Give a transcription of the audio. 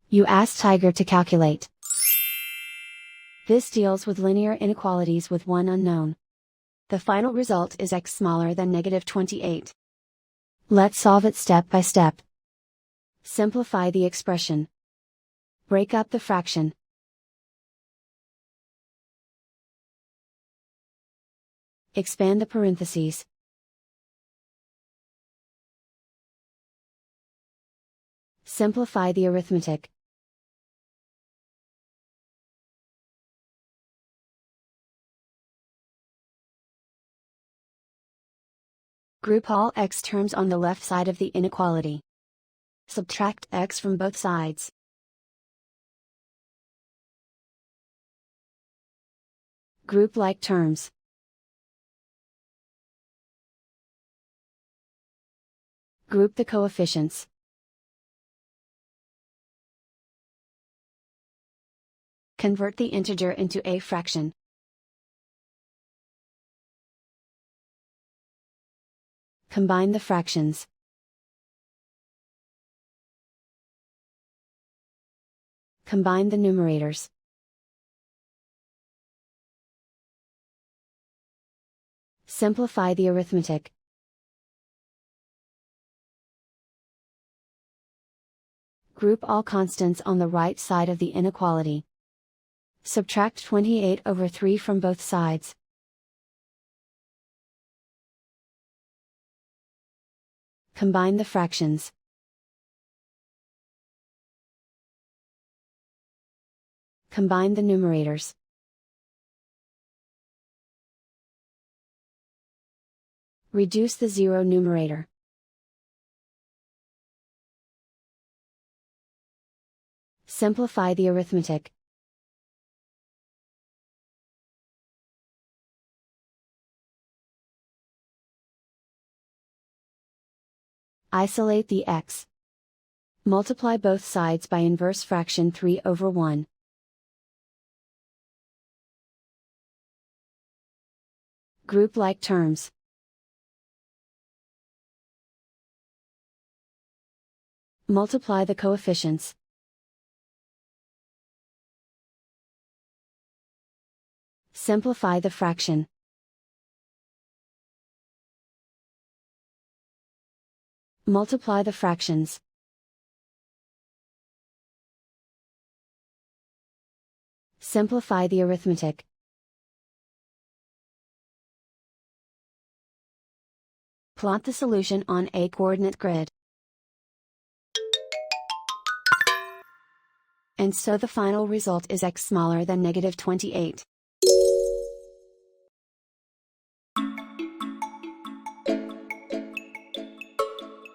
You ask Tiger to calculate. This deals with linear inequalities with one unknown. The final result is x smaller than -28. Let's solve it step by step. Simplify the expression. Break up the fraction. Expand the parentheses. Simplify the arithmetic. Group all x terms on the left side of the inequality. Subtract x from both sides. Group like terms. Group the coefficients. Convert the integer into a fraction. Combine the fractions. Combine the numerators. Simplify the arithmetic. Group all constants on the right side of the inequality. Subtract 28/3 from both sides. Combine the fractions. Combine the numerators. Reduce the zero numerator. Simplify the arithmetic. Isolate the x. Multiply both sides by inverse fraction 3/1. Group like terms. Multiply the coefficients. Simplify the fraction. Multiply the fractions. Simplify the arithmetic. Plot the solution on a coordinate grid. And so the final result is x smaller than -28.